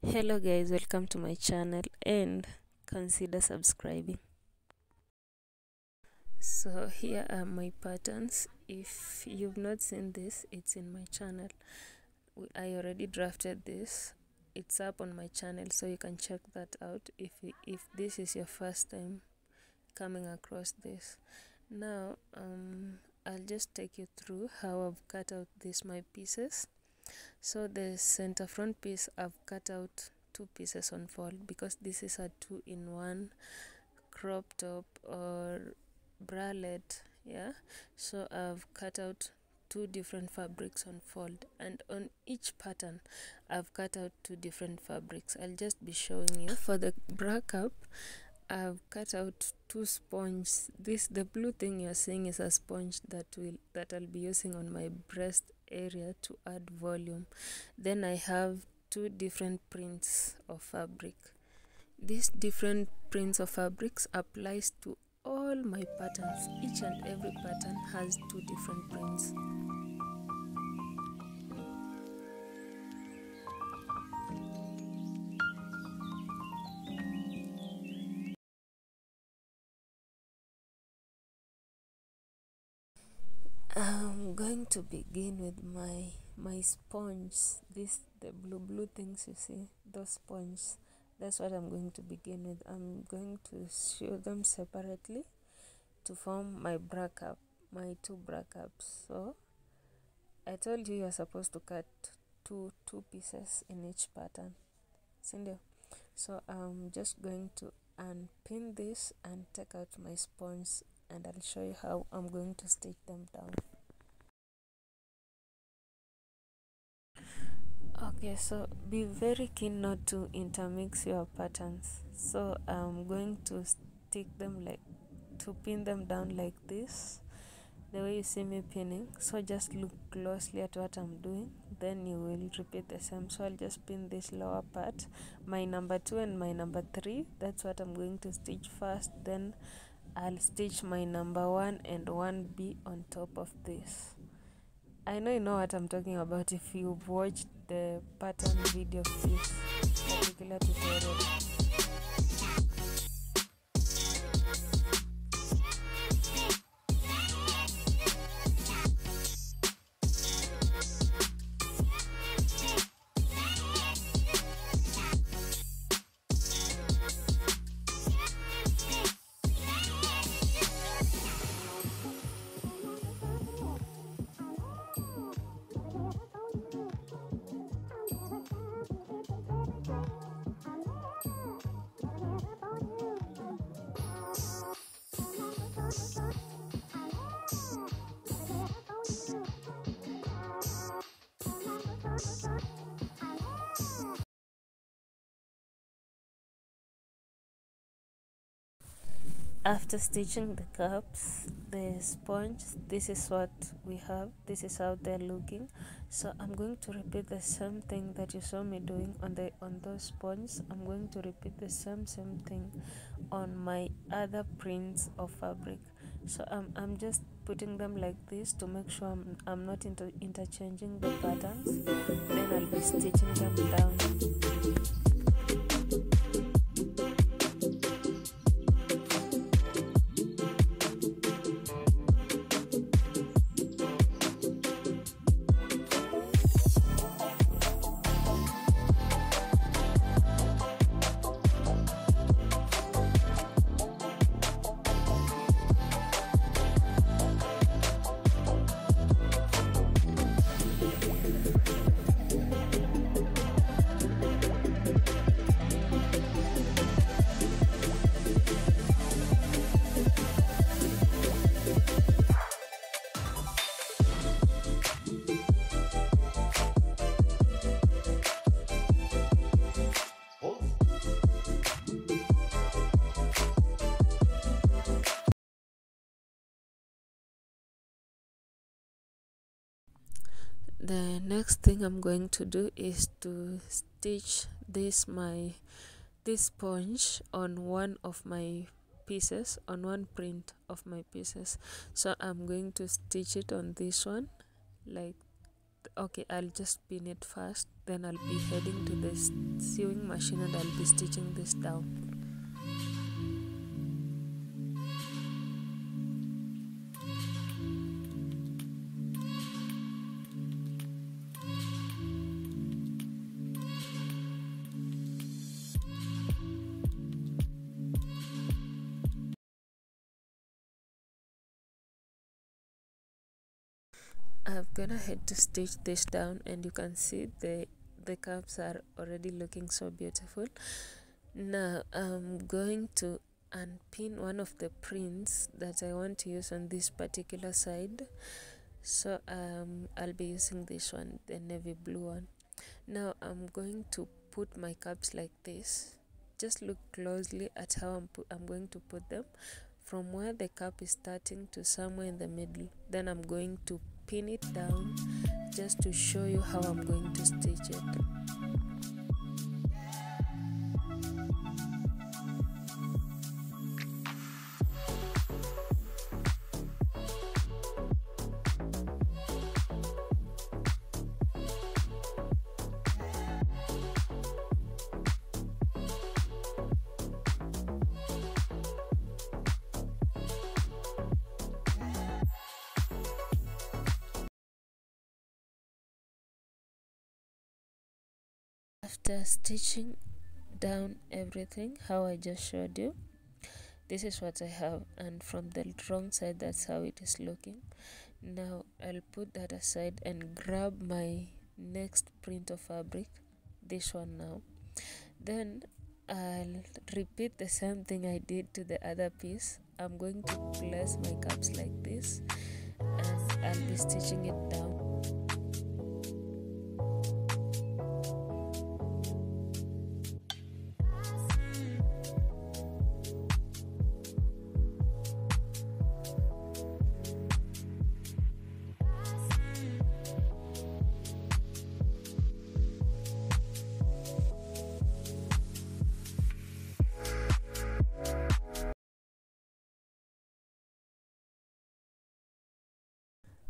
Hello guys, welcome to my channel and consider subscribing. So here are my patterns. If you've not seen this, it's in my channel. I already drafted this. It's up on my channel, so you can check that out if this is your first time coming across this. Now I'll just take you through how I've cut out these my pieces. So the center front piece, I've cut out two pieces on fold because this is a 2-in-1 crop top or bralette. Yeah, so I've cut out two different fabrics on fold, and on each pattern I've cut out two different fabrics. I'll just be showing you. For the bra cup, I've cut out two sponges. The blue thing you're seeing is a sponge that I'll be using on my breast area to add volume. Then I have two different prints of fabric. These different prints of fabrics applies to all my patterns. Each and every pattern has two different prints. I'm going to begin with my sponge. The blue things you see, those sponges. That's what I'm going to begin with. I'm going to show them separately to form my bra cup, my two bra cups. So I told you you're supposed to cut two pieces in each pattern. Cindy. So I'm just going to unpin this and take out my sponge, and I'll show you how I'm going to stitch them down. Okay, so be very keen not to intermix your patterns. So I'm going to stick them to pin them down like this, the way you see me pinning. So just look closely at what I'm doing, then you will repeat the same. So I'll just pin this lower part, my number 2 and my number 3. That's what I'm going to stitch first. Then I'll stitch my number 1 and 1B on top of this. I know you know what I'm talking about if you've watched the pattern video of this particular tutorial. After stitching the cups, the sponge, this is what we have. This is how they're looking. So I'm going to repeat the same thing that you saw me doing on those sponges. I'm going to repeat the same thing on my other prints of fabric. So I'm just putting them like this to make sure I'm not interchanging the patterns. Then I'll be stitching them down. The next thing I'm going to do is to stitch this sponge on one of my pieces, on one print of my pieces. So I'm going to stitch it on this one, like, okay, I'll just pin it first, then I'll be heading to the sewing machine and I'll be stitching this down. I'm gonna head to stitch this down, and you can see the cups are already looking so beautiful. Now I'm going to unpin one of the prints that I want to use on this particular side. So I'll be using this one, the navy blue one. Now I'm going to put my cups like this. Just look closely at how I'm going to put them, from where the cup is starting to somewhere in the middle. Then I'm going to pin it down just to show you how I'm going to stitch it. After stitching down everything how I just showed you, this is what I have, and from the wrong side that's how it is looking. Now I'll put that aside and grab my next print of fabric, this one now. Then I'll repeat the same thing I did to the other piece. I'm going to place my cups like this and I'll be stitching it down.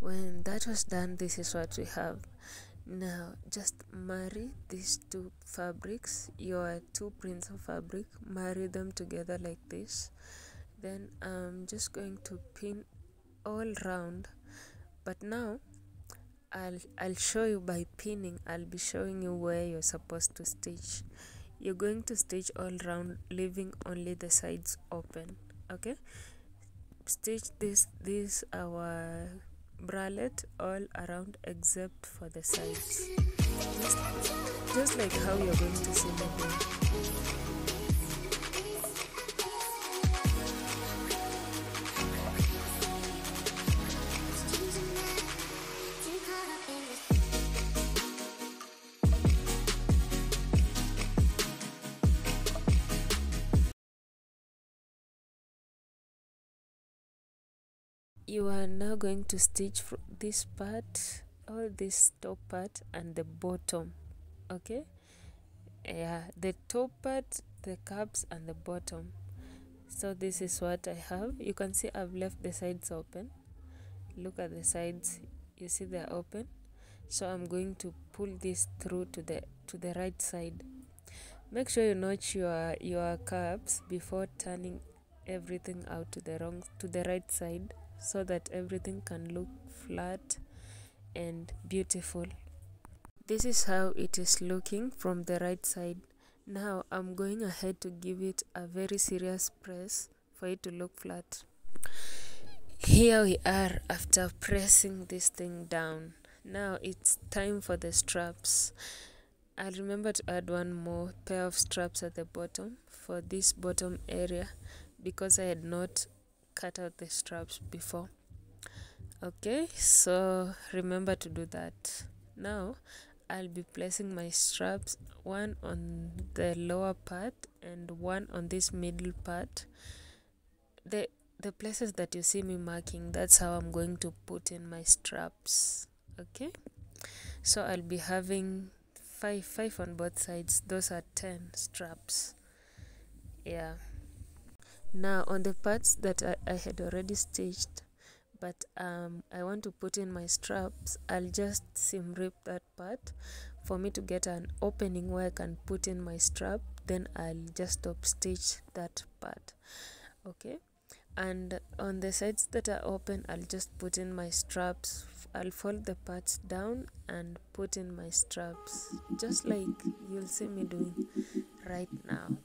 When that was done, this is what we have. Now just marry these two fabrics, your two prints of fabric, marry them together like this. Then I'm just going to pin all round, but now I'll show you by pinning. I'll be showing you where you're supposed to stitch. You're going to stitch all round, leaving only the sides open. Okay, stitch this our bralette all around except for the sides, just like how you're going to see me doing. You are now going to stitch this part, all this top part and the bottom. Okay, yeah, the top part, the cups and the bottom. So this is what I have. You can see I've left the sides open. Look at the sides, you see they're open. So I'm going to pull this through to the right side. Make sure you notch your cups before turning everything out to the right side, so that everything can look flat and beautiful. This is how it is looking from the right side. Now I'm going ahead to give it a very serious press for it to look flat. Here we are after pressing this thing down. Now it's time for the straps. I'll remember to add one more pair of straps at the bottom for this bottom area, because I had not cut out the straps before. Okay, so remember to do that. Now I'll be placing my straps, one on the lower part and one on this middle part. The places that you see me marking, that's how I'm going to put in my straps. Okay, so I'll be having five on both sides. Those are 10 straps. Yeah. Now on the parts that I had already stitched, but I want to put in my straps, I'll just seam rip that part for me to get an opening where I can put in my strap, then I'll just top stitch that part. Okay, and on the sides that are open, I'll just put in my straps. I'll fold the parts down and put in my straps, just like you'll see me doing right now.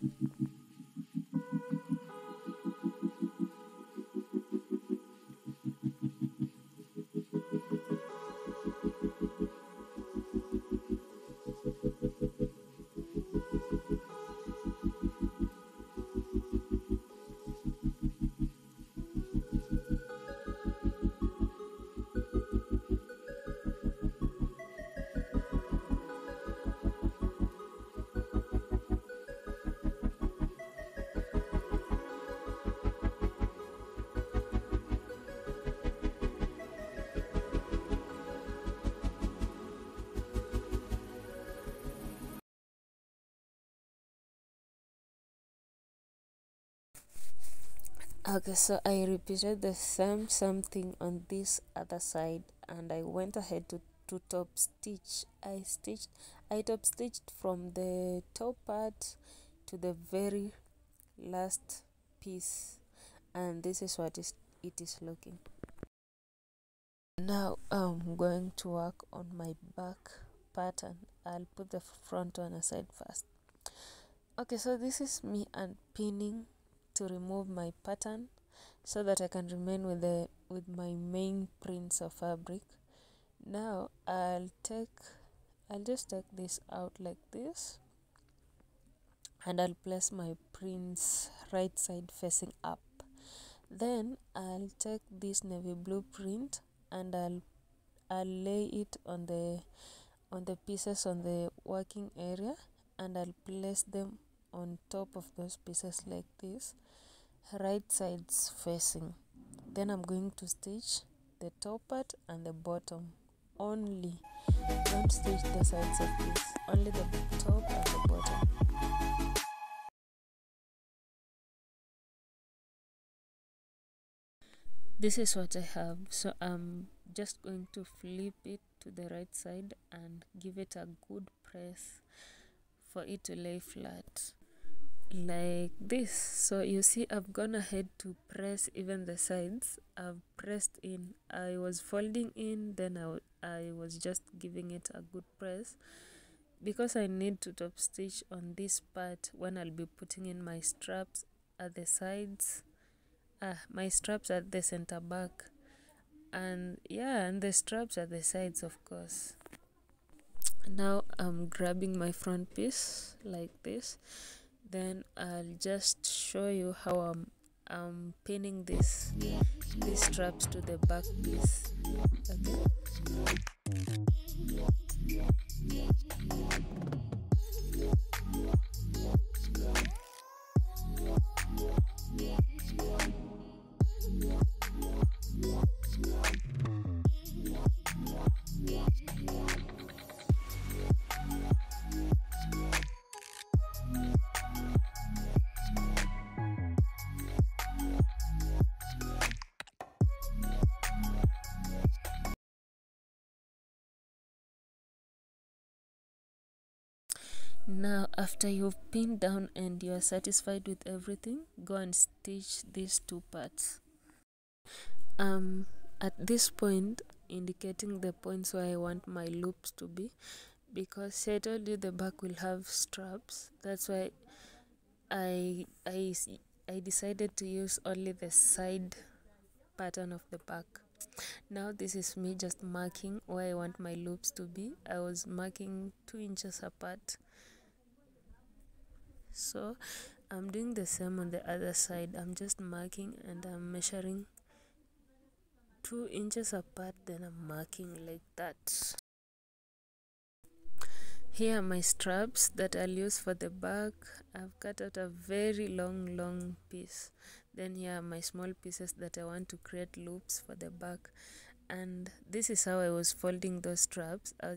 Okay, so I repeated the same thing on this other side, and I went ahead to top stitch. I top stitched from the top part to the very last piece, and this is what it is looking. Now I'm going to work on my back pattern. I'll put the front one aside first. Okay, so this is me unpinning to remove my pattern so that I can remain with my main prints of fabric. Now I'll just take this out like this, and I'll place my prints right side facing up. Then I'll take this navy blue print and I'll lay it on the pieces on the working area, and I'll place them on top of those pieces like this, right sides facing. Then I'm going to stitch the top part and the bottom only. Don't stitch the sides of this, only the top and the bottom. This is what I have, so I'm just going to flip it to the right side and give it a good press for it to lay flat like this. So you see, I've gone ahead to press even the sides. I've pressed in. I was folding in, then I was just giving it a good press because I need to top stitch on this part when I'll be putting in my straps at the sides. My straps at the center back, and yeah, and the straps at the sides, of course. Now I'm grabbing my front piece like this. Then I'll just show you how I'm pinning these straps to the back piece. Okay. Now after you've pinned down and you are satisfied with everything, go and stitch these two parts. At this point, indicating the points where I want my loops to be, because I told you the back will have straps. That's why I decided to use only the side pattern of the back. Now this is me just marking where I want my loops to be. I was marking 2 inches apart. So I'm doing the same on the other side. I'm just marking and I'm measuring 2 inches apart, then I'm marking like that. Here are my straps that I'll use for the back. I've cut out a very long piece. Then here are my small pieces that I want to create loops for the back. And this is how I was folding those straps. I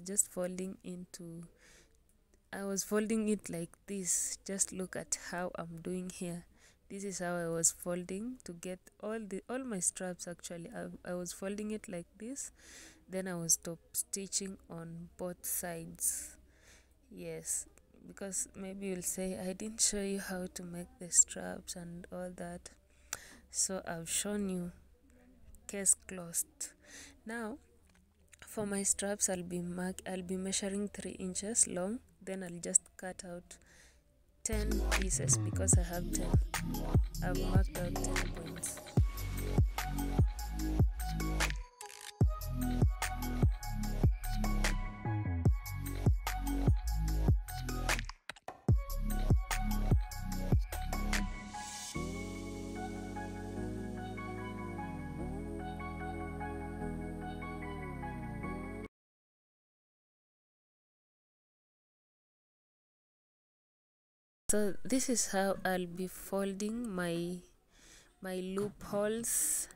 was folding it like this. Just look at how I'm doing here. This is how I was folding to get all my straps. Actually, I was folding it like this. Then I was top stitching on both sides. Yes, because maybe you'll say I didn't show you how to make the straps and all that, so I've shown you. Case closed. Now for my straps, I'll be measuring 3 inches long, then I'll just cut out 10 pieces because I have 10. I've marked out 10 points. So this is how I'll be folding my loopholes.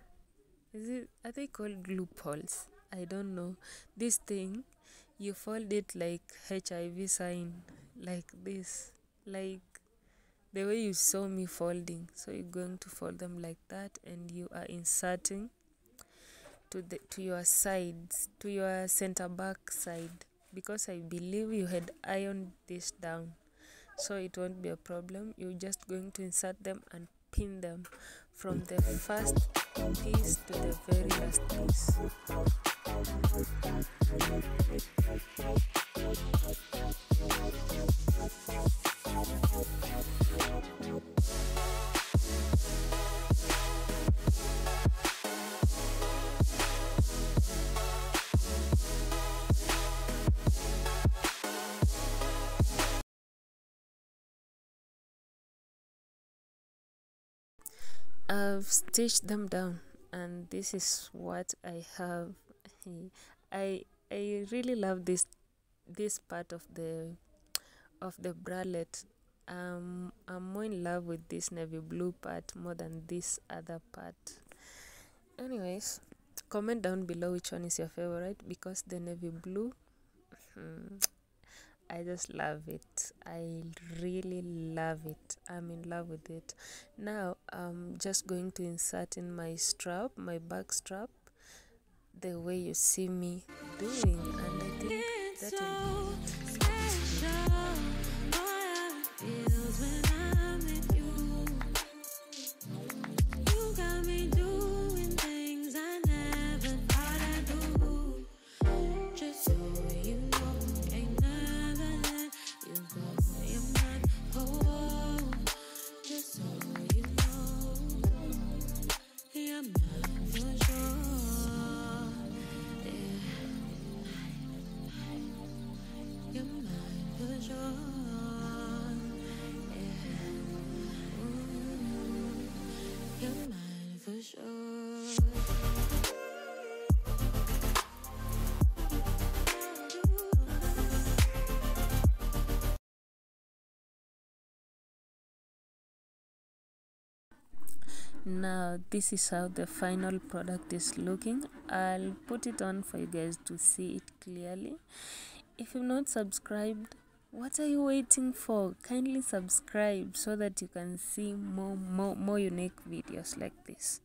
Are they called loopholes? I don't know. This thing, you fold it like HIV sign, like this, like the way you saw me folding. So you're going to fold them like that, and you are inserting to your sides, to your center back side, because I believe you had ironed this down, so it won't be a problem. You're just going to insert them and pin them from the first piece to the very last piece. I've stitched them down, and this is what I have. I really love this part of the bralette. I'm more in love with this navy blue part more than this other part. Anyways, comment down below which one is your favorite, because the navy blue, I just love it. I really love it. I'm in love with it. Now I'm just going to insert in my strap, my back strap, the way you see me doing, and I think that will be Now this is how the final product is looking. I'll put it on for you guys to see it clearly. If you've not subscribed, what are you waiting for? Kindly subscribe so that you can see more unique videos like this.